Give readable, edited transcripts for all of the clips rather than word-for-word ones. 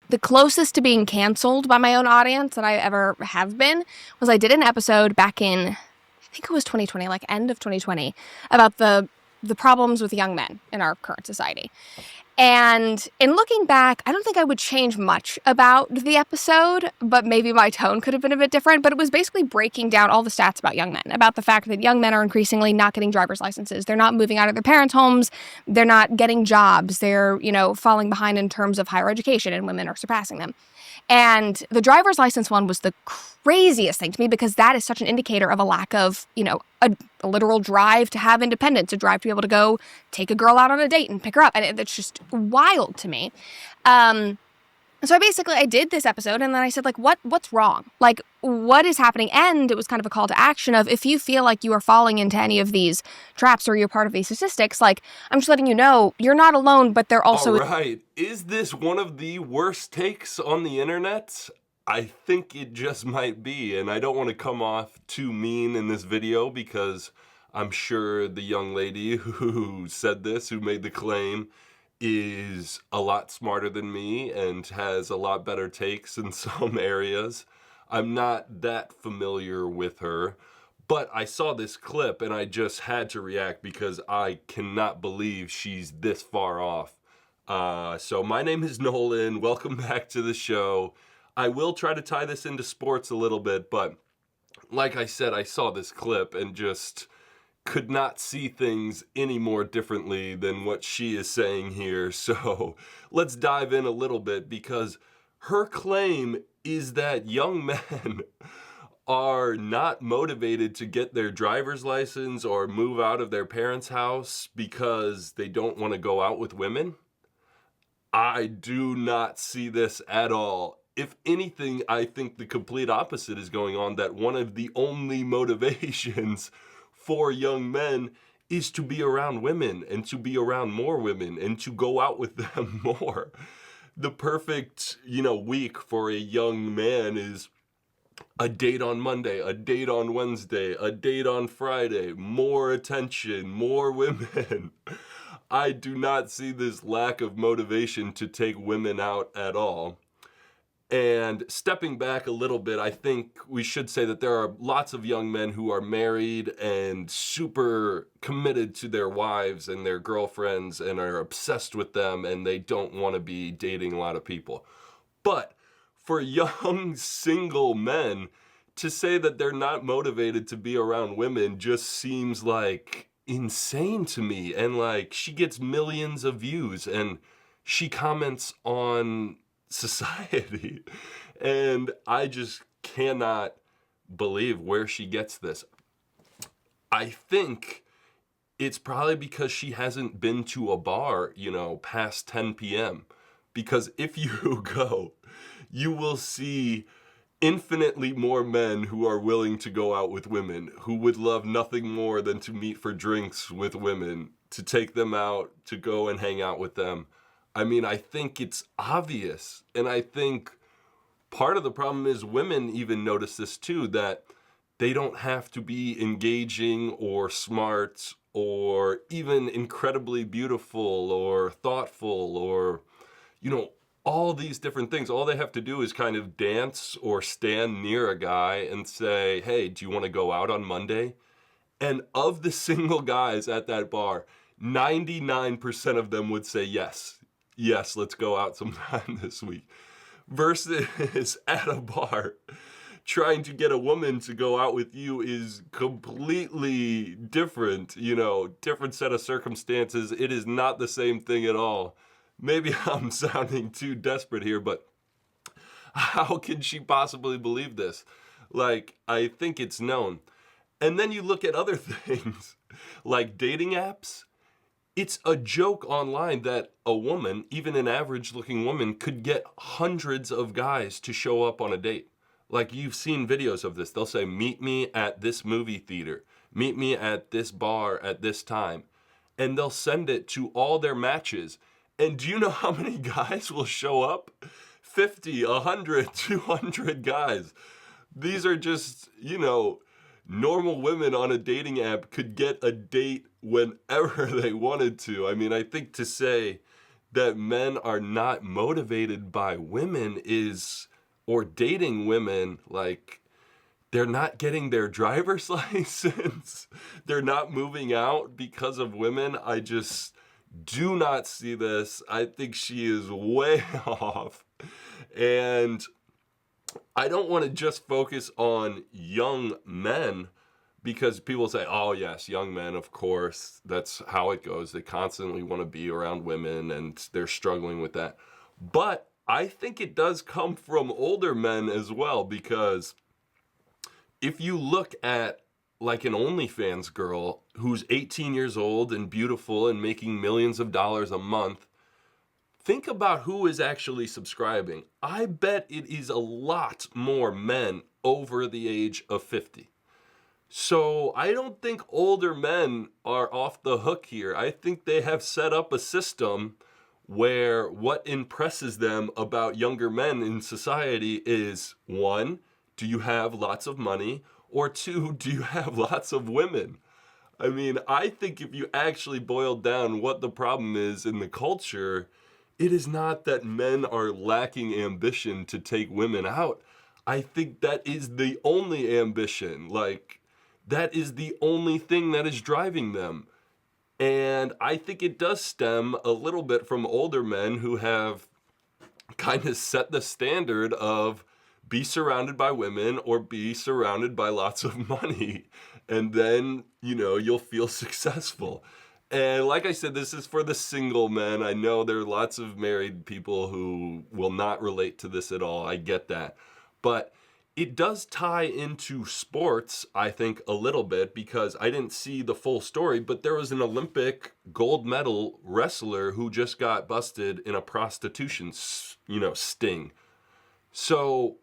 the closest to being canceled by my own audience that I ever have been was I did an episode back in, I think it was 2020, like end of 2020, about the problems with young men in our current society. And in looking back, I don't think I would change much about the episode, but maybe my tone could have been a bit different. But it was basically breaking down all the stats about young men, about the fact that young men are increasingly not getting driver's licenses. They're not moving out of their parents' homes. They're not getting jobs. They're, falling behind in terms of higher education, and women are surpassing them. And the driver's license one was the craziest thing to me because that is such an indicator of a lack of, a literal drive to have independence, a drive to be able to go take a girl out on a date and pick her up. And it's just wild to me. So I did this episode and then I said, like, what's wrong? Like, what is happening? And it was kind of a call to action of, if you feel like you are falling into any of these traps or you're part of these statistics, like, I'm just letting you know you're not alone, but they're also... All right. Is this one of the worst takes on the internet? I think it just might be, and I don't want to come off too mean in this video because I'm sure the young lady who said this, who made the claim, is a lot smarter than me and has a lot better takes in some areas. I'm not that familiar with her, but I saw this clip and I just had to react because I cannot believe she's this far off. So my name is Nolan. Welcome back to the show. I will try to tie this into sports a little bit, but like I said, I saw this clip and just could not see things any more differently than what she is saying here. So let's dive in a little bit because her claim is that young men are not motivated to get their driver's license or move out of their parents' house because they don't want to go out with women. I do not see this at all. If anything, I think the complete opposite is going on, that one of the only motivations for young men is to be around women and to be around more women and to go out with them more. The perfect, week for a young man is a date on Monday, a date on Wednesday, a date on Friday, more attention, more women. I do not see this lack of motivation to take women out at all. And stepping back a little bit, I think we should say that there are lots of young men who are married and super committed to their wives and their girlfriends and are obsessed with them, and they don't want to be dating a lot of people. But for young single men to say that they're not motivated to be around women just seems like insane to me. And like, she gets millions of views and she comments on society, and I just cannot believe where she gets this. I think it's probably because she hasn't been to a bar, past 10 p.m. Because if you go, you will see infinitely more men who are willing to go out with women, who would love nothing more than to meet for drinks with women, to take them out, to go and hang out with them. I mean, I think it's obvious. And I think part of the problem is women even notice this too, that they don't have to be engaging or smart or even incredibly beautiful or thoughtful or, all these different things. All they have to do is kind of dance or stand near a guy and say, hey, do you want to go out on Monday? And of the single guys at that bar, 99% of them would say yes. Yes, let's go out sometime this week. Versus at a bar, trying to get a woman to go out with you is completely different, different set of circumstances. It is not the same thing at all. Maybe I'm sounding too desperate here, but how can she possibly believe this? Like, I think it's known. And then you look at other things, like dating apps. It's a joke online that a woman, even an average-looking woman, could get hundreds of guys to show up on a date. Like, you've seen videos of this. They'll say, meet me at this movie theater. Meet me at this bar at this time. And they'll send it to all their matches. And do you know how many guys will show up? 50, 100, 200 guys. These are just, normal women on a dating app could get a date whenever they wanted to. I mean, I think to say that men are not motivated by women is, or dating women, like, they're not getting their driver's license. They're not moving out because of women. I just do not see this. I think she is way off. And I don't want to just focus on young men, because people say, oh, yes, young men, of course, that's how it goes. They constantly want to be around women and they're struggling with that. But I think it does come from older men as well, because if you look at like an OnlyFans girl who's 18 years old and beautiful and making millions of dollars a month, think about who is actually subscribing. I bet it is a lot more men over the age of 50. So I don't think older men are off the hook here. I think they have set up a system where what impresses them about younger men in society is, one, do you have lots of money? Or two, do you have lots of women? I mean, I think if you actually boil down what the problem is in the culture, it is not that men are lacking ambition to take women out. I think that is the only ambition. Like, that is the only thing that is driving them. And I think it does stem a little bit from older men who have kind of set the standard of be surrounded by women or be surrounded by lots of money. And then, you'll feel successful. And like I said, this is for the single men. I know there are lots of married people who will not relate to this at all. I get that. But it does tie into sports, I think, a little bit, because I didn't see the full story, but there was an Olympic gold medal wrestler who just got busted in a prostitution, sting. So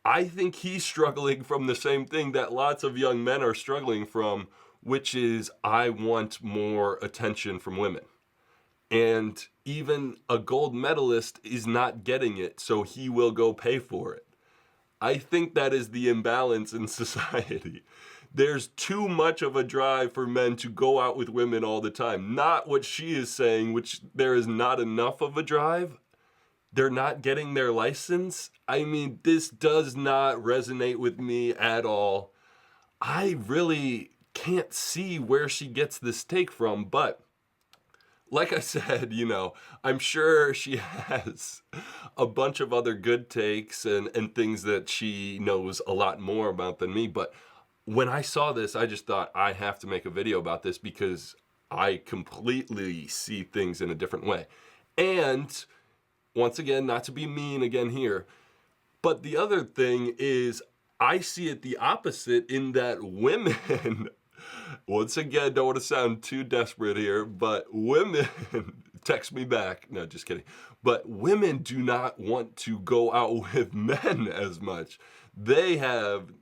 I think he's struggling from the same thing that lots of young men are struggling from, which is, I want more attention from women. And even a gold medalist is not getting it, so he will go pay for it. I think that is the imbalance in society. There's too much of a drive for men to go out with women all the time. Not what she is saying, which there is not enough of a drive. They're not getting their license. I mean, this does not resonate with me at all. I really can't see where she gets this take from, but like I said, I'm sure she has a bunch of other good takes and things that she knows a lot more about than me. But when I saw this, I just thought I have to make a video about this because I completely see things in a different way. And once again, not to be mean again here, but the other thing is I see it the opposite in that women, once again, don't want to sound too desperate here, but women, text me back. No, just kidding. But women do not want to go out with men as much. They have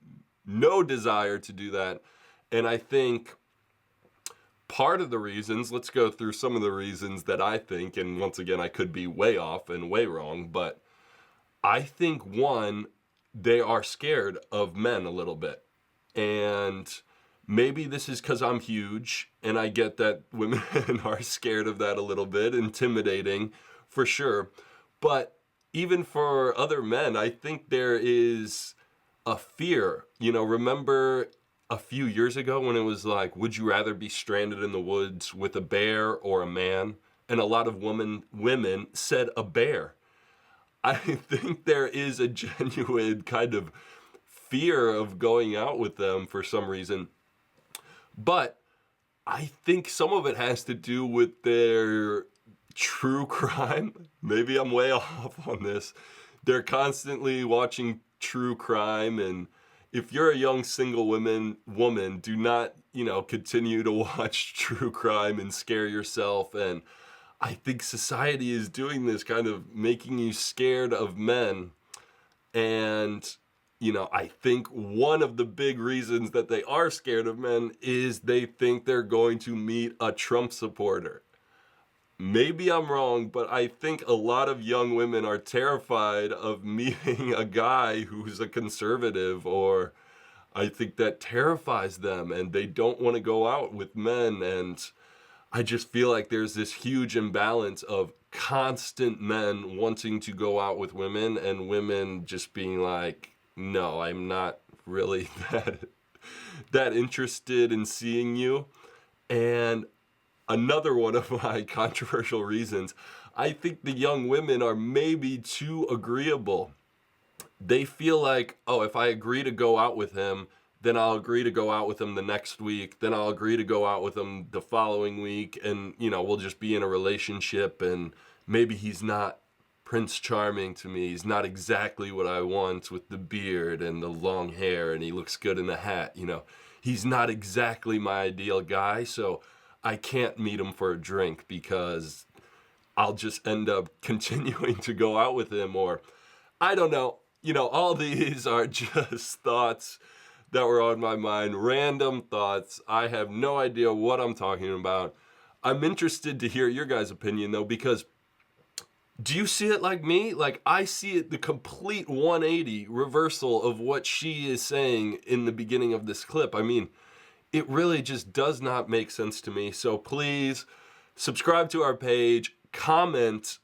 no desire to do that. And I think part of the reasons, let's go through some of the reasons that I think, and once again, I could be way off and way wrong, but I think one, they are scared of men a little bit. And maybe this is because I'm huge, and I get that women are scared of that a little bit, intimidating for sure. But even for other men, I think there is a fear. Remember a few years ago when it was like, would you rather be stranded in the woods with a bear or a man? And a lot of women said a bear. I think there is a genuine kind of fear of going out with them for some reason. But I think some of it has to do with their true crime. Maybe I'm way off on this. They're constantly watching true crime, and if you're a young single woman, do not, continue to watch true crime and scare yourself. And I think society is doing this, kind of making you scared of men. And I think one of the big reasons that they are scared of men is they think they're going to meet a Trump supporter. Maybe I'm wrong, but I think a lot of young women are terrified of meeting a guy who's a conservative, or I think that terrifies them and they don't want to go out with men. And I just feel like there's this huge imbalance of constant men wanting to go out with women and women just being like, no, I'm not really that interested in seeing you. And another one of my controversial reasons, I think the young women are maybe too agreeable. They feel like, oh, if I agree to go out with him, then I'll agree to go out with him the next week. Then I'll agree to go out with him the following week. And, we'll just be in a relationship. And maybe he's not Prince Charming to me. He's not exactly what I want with the beard and the long hair. And he looks good in a hat. He's not exactly my ideal guy. So I can't meet him for a drink because I'll just end up continuing to go out with him. Or I don't know. All these are just thoughts that were on my mind, random thoughts. I have no idea what I'm talking about. I'm interested to hear your guys' opinion though, because do you see it like me? Like, I see it the complete 180 reversal of what she is saying in the beginning of this clip. I mean, it really just does not make sense to me. So please subscribe to our page, comment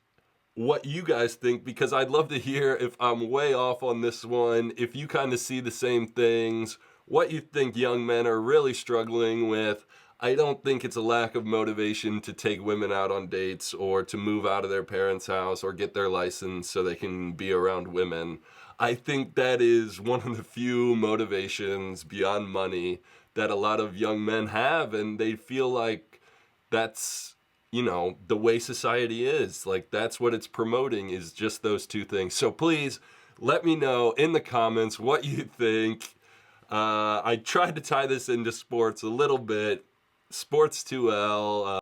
what you guys think, because I'd love to hear if I'm way off on this one, if you kind of see the same things, what you think young men are really struggling with. I don't think it's a lack of motivation to take women out on dates or to move out of their parents' house or get their license so they can be around women. I think that is one of the few motivations beyond money that a lot of young men have, and they feel like that's the way society is. Like, that's what it's promoting, is just those two things. So please let me know in the comments what you think. I tried to tie this into sports a little bit. Sports 2L.